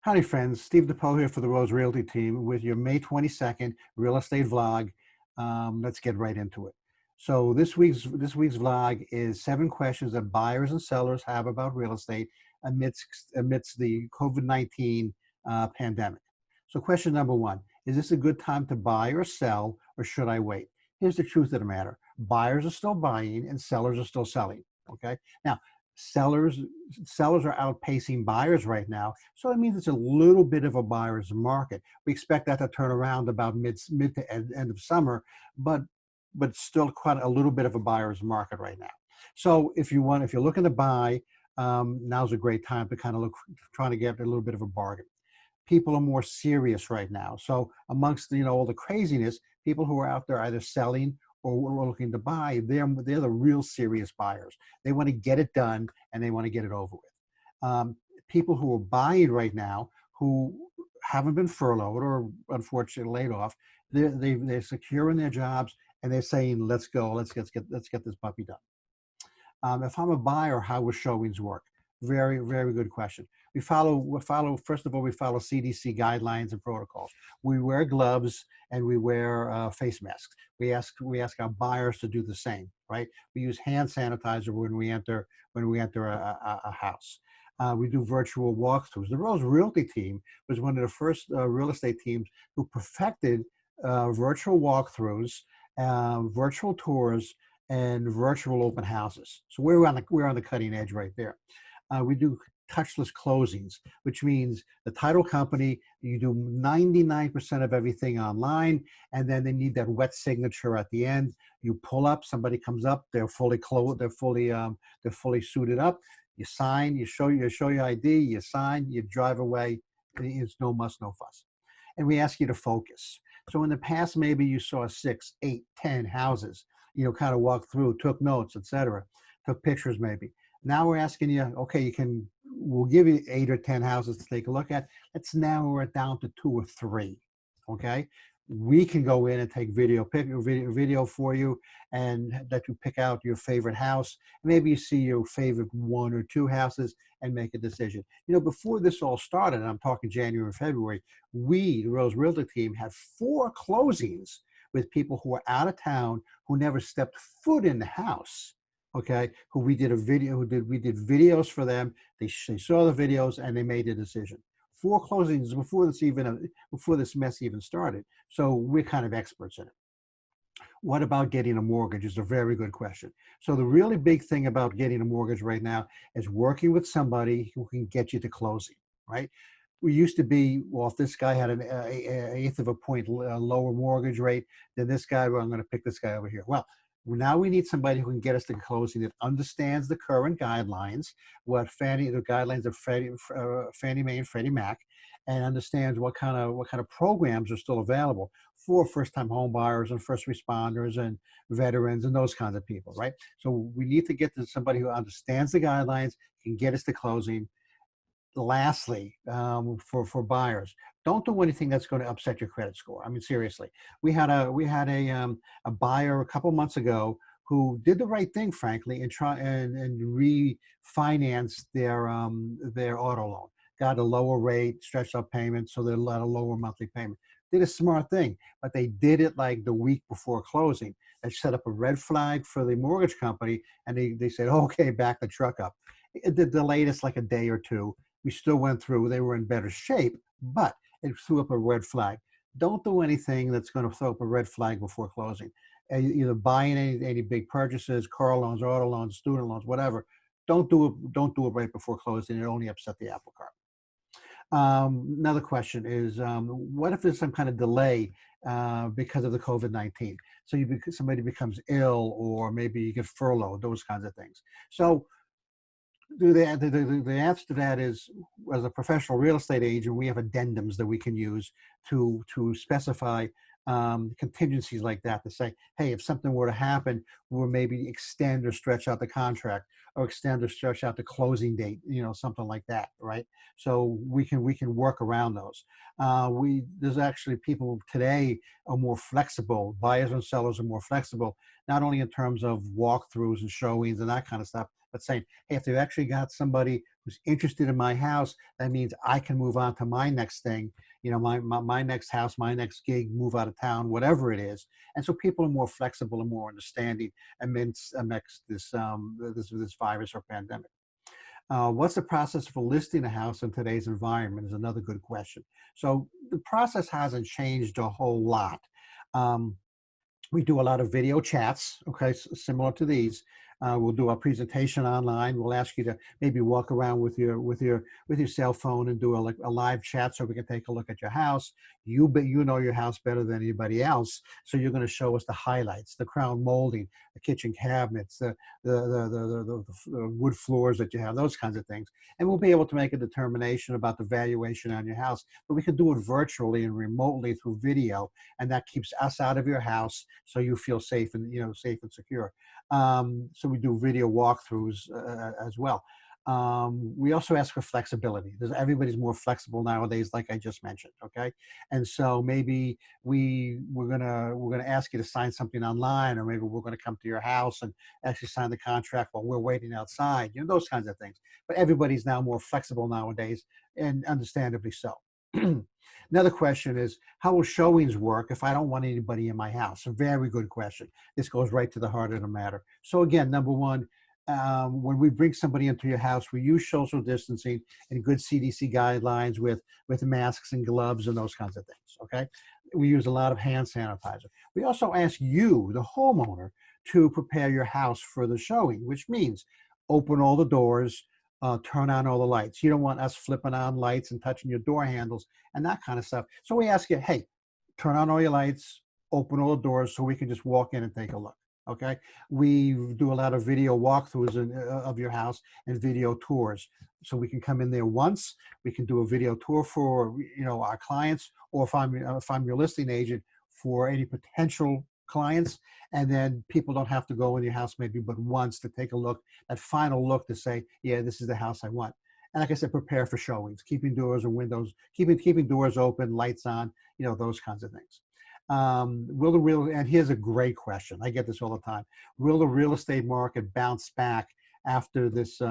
Howdy friends, Steve DePoe here for the Rose Realty team with your May 22nd real estate vlog. Let's get right into it. So this week's vlog is 7 questions that buyers and sellers have about real estate amidst the COVID-19 pandemic. So question number 1, is this a good time to buy or sell, or should I wait? Here's the truth of the matter. Buyers are still buying and sellers are still selling, okay? Now, sellers sellers are outpacing buyers right now, so it means it's a little bit of a buyer's market. We expect that to turn around about mid to end of summer, but still quite a little bit of a buyer's market right now. So if you're looking to buy, now's a great time to kind of look, trying to get a little bit of a bargain. People are more serious right now. So amongst all the craziness, people who are out there either selling or looking to buy, they're the real serious buyers. They want to get it done and they want to get it over with. People who are buying right now who haven't been furloughed or unfortunately laid off, they're secure in their jobs and they're saying, let's go, let's get this puppy done. If I'm a buyer, how will showings work? Very, very good question. First of all, we follow CDC guidelines and protocols. We wear gloves and we wear face masks. We ask our buyers to do the same, right? We use hand sanitizer when we enter a house. We do virtual walkthroughs. The Rose Realty team was one of the first real estate teams who perfected virtual walkthroughs, virtual tours, and virtual open houses. So we're on the cutting edge right there. We do touchless closings, which means the title company, you do 99% of everything online, and then they need that wet signature at the end. You pull up, somebody comes up, they're fully clothed, they're fully suited up. You sign, you show your ID, you sign, you drive away. It's no muss, no fuss. And we ask you to focus. So in the past, maybe you saw 6, 8, 10 houses, kind of walked through, took notes, etc., took pictures maybe. Now we're asking you, okay, we'll give you 8 or 10 houses to take a look at. Let's narrow it down to 2 or 3, okay? We can go in and take video for you and let you pick out your favorite house. Maybe you see your favorite 1 or 2 houses and make a decision. Before this all started, and I'm talking January and February, we, the Rose Realty team, had 4 closings with people who were out of town, who never stepped foot in the house, okay, we did videos for them. They saw the videos and they made a decision. 4 closings before this mess even started. So we're kind of experts in it. What about getting a mortgage is a very good question. So the really big thing about getting a mortgage right now is working with somebody who can get you to closing, right? We used to be, well, if this guy had an eighth of a point lower mortgage rate than this guy, well, I'm going to pick this guy over here. Well, now we need somebody who can get us to closing, that understands the current guidelines, the guidelines of Fannie Mae and Freddie Mac, and understands what kind of programs are still available for first-time home buyers and first responders and veterans and those kinds of people, right? So we need to get to somebody who understands the guidelines, can get us to closing. Lastly, for buyers, don't do anything that's going to upset your credit score. I mean, seriously, we had a buyer a couple months ago who did the right thing, frankly, and refinanced their auto loan, got a lower rate, stretched out payments, so they let a lower monthly payment. Did a smart thing, but they did it like the week before closing. They set up a red flag for the mortgage company, and they said, okay, back the truck up. It delayed us like a day or 2. We still went through. They were in better shape, but it threw up a red flag. Don't do anything that's going to throw up a red flag before closing. Either buying any big purchases, car loans, auto loans, student loans, whatever. Don't do it right before closing. It only upset the apple cart. Another question is, what if there's some kind of delay because of the COVID-19? So somebody becomes ill, or maybe you get furloughed, those kinds of things. So the answer to that is, as a professional real estate agent, we have addendums that we can use to specify contingencies like that, to say, hey, if something were to happen, we'll maybe extend or stretch out the contract, or extend or stretch out the closing date, something like that, right? So we can work around those. There's actually people today are more flexible. Buyers and sellers are more flexible, not only in terms of walkthroughs and showings and that kind of stuff, but saying, hey, if they've actually got somebody who's interested in my house, that means I can move on to my next thing, my next house, my next gig, move out of town, whatever it is. And so people are more flexible and more understanding amidst this virus or pandemic. What's the process for listing a house in today's environment is another good question. So the process hasn't changed a whole lot. Um, we do a lot of video chats, okay, similar to these. We'll do a presentation online. We'll ask you to maybe walk around with your cell phone and do a live chat so we can take a look at your house. You know your house better than anybody else, so you're going to show us the highlights, the crown molding, the kitchen cabinets, the wood floors that you have, those kinds of things. And we'll be able to make a determination about the valuation on your house. But we can do it virtually and remotely through video, and that keeps us out of your house, so you feel safe and safe and secure. So we do video walkthroughs as well. We also ask for flexibility. Everybody's more flexible nowadays, like I just mentioned. Okay, and so maybe we're gonna ask you to sign something online, or maybe we're gonna come to your house and actually sign the contract while we're waiting outside. Those kinds of things. But everybody's now more flexible nowadays, and understandably so. Another question is, how will showings work if I don't want anybody in my house? A very good question. This goes right to the heart of the matter. So again, number one, when we bring somebody into your house, we use social distancing and good CDC guidelines with masks and gloves and those kinds of things, okay? We use a lot of hand sanitizer. We also ask you, the homeowner, to prepare your house for the showing, which means open all the doors, turn on all the lights. You don't want us flipping on lights and touching your door handles and that kind of stuff. So we ask you, hey, turn on all your lights, open all the doors so we can just walk in and take a look. Okay. We do a lot of video walkthroughs of your house and video tours. So we can come in there once, we can do a video tour for, our clients, or if I'm your listing agent, for any potential clients. And then people don't have to go in your house maybe but once to take a look, that final look to say, yeah, this is the house I want. And like I said, prepare for showings, keeping doors and windows, keeping doors open, lights on, those kinds of things. And here's a great question. I get this all the time. Will the real estate market bounce back after this,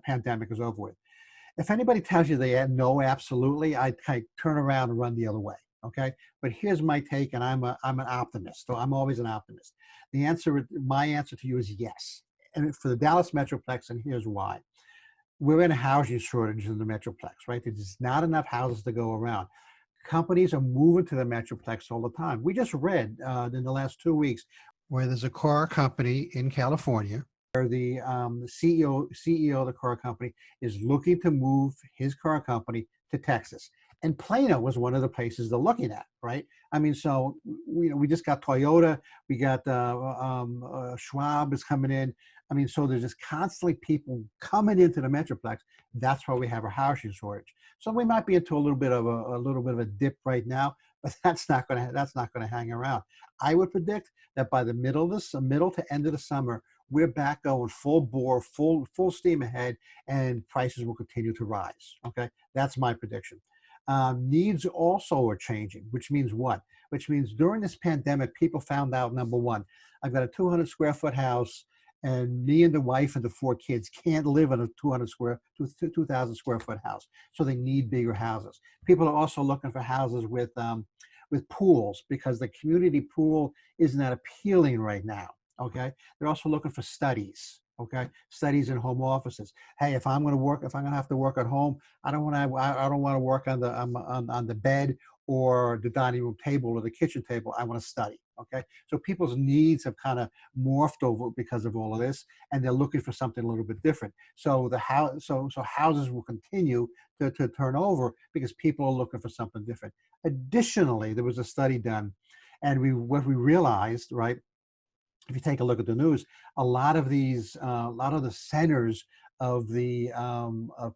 pandemic is over with? If anybody tells you they no, absolutely, I'd kind of turn around and run the other way. Okay, but here's my take, and I'm an optimist, so I'm always an optimist. My answer to you is yes, and for the Dallas Metroplex, and here's why. We're in a housing shortage in the Metroplex, right? There's not enough houses to go around. Companies are moving to the Metroplex all the time. We just read in the last 2 weeks where there's a car company in California where the CEO of the car company is looking to move his car company to Texas. And Plano was one of the places they're looking at, right? I mean, so we just got Toyota, we got Schwab is coming in. I mean, so there's just constantly people coming into the Metroplex. That's why we have a housing shortage. So we might be into a little bit of a dip right now, but that's not going to hang around. I would predict that by the middle to end of the summer, we're back going full bore, full steam ahead, and prices will continue to rise. Okay, that's my prediction. Needs also are changing, which means what? Which means during this pandemic, people found out, number one, I've got a 200 square foot house, and me and the wife and the 4 kids can't live in a 2,000 square foot house. So they need bigger houses. People are also looking for houses with pools, because the community pool isn't that appealing right now. Okay. They're also looking for studies. Okay. Studies in home offices. Hey, if I'm going to have to work at home, I don't want to work on the bed or the dining room table or the kitchen table. I want to study. Okay. So people's needs have kind of morphed over because of all of this, and they're looking for something a little bit different. So so houses will continue to turn over because people are looking for something different. Additionally, there was a study done, and what we realized, right? If you take a look at the news, a lot of the centers of the of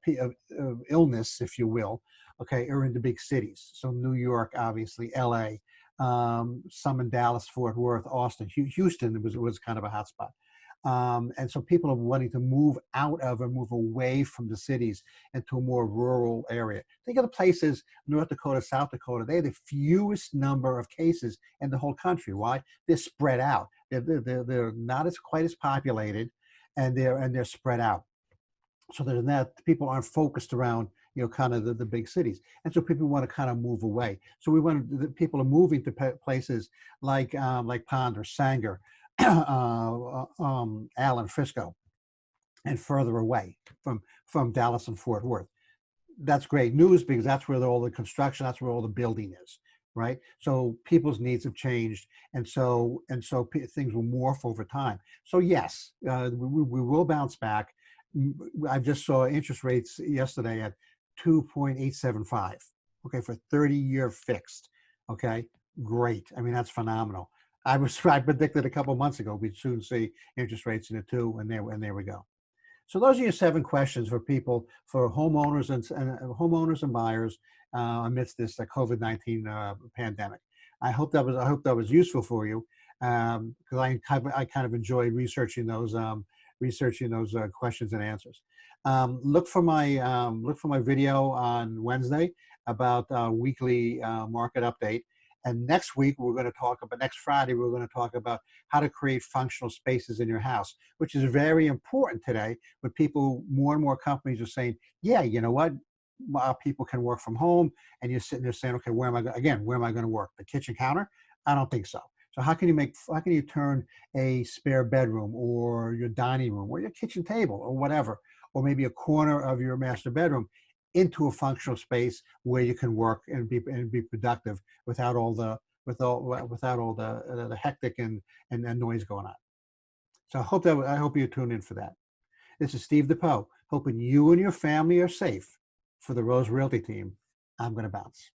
illness, if you will, okay, are in the big cities. So New York, obviously, L.A., some in Dallas, Fort Worth, Austin, Houston was kind of a hotspot. And so people are wanting to move out of and move away from the cities into a more rural area. Think of the places, North Dakota, South Dakota, they have the fewest number of cases in the whole country. Why? They're spread out. They're not quite as populated, and they're spread out. So there's that people aren't focused around, kind of the big cities. And so people want to kind of move away. So we want the people are moving to places like Ponder, Sanger, Allen, Frisco, and further away from Dallas and Fort Worth. That's great news because that's where all the construction, that's where all the building is, right? So people's needs have changed, and so things will morph over time. So yes, we will bounce back. I just saw interest rates yesterday at 2.875. Okay, for 30-year fixed. Okay, great. I mean, that's phenomenal. I predicted a couple months ago we'd soon see interest rates in the two, and there we go. So those are your 7 questions for people, for homeowners and buyers amidst this COVID-19 pandemic. I hope that was useful for you, because I kind of enjoy researching those questions and answers. Look for my video on Wednesday about weekly market update. And next week next Friday we're going to talk about how to create functional spaces in your house, which is very important today. But more and more companies are saying, yeah, you know what? People can work from home, and you're sitting there saying, okay, where am I going to work? The kitchen counter? I don't think so. So how can you turn a spare bedroom or your dining room or your kitchen table or whatever, or maybe a corner of your master bedroom into a functional space where you can work and be productive without all the hectic and noise going on. So I hope you tune in for that. This is Steve DePoe, hoping you and your family are safe. For the Rose Realty team, I'm going to bounce.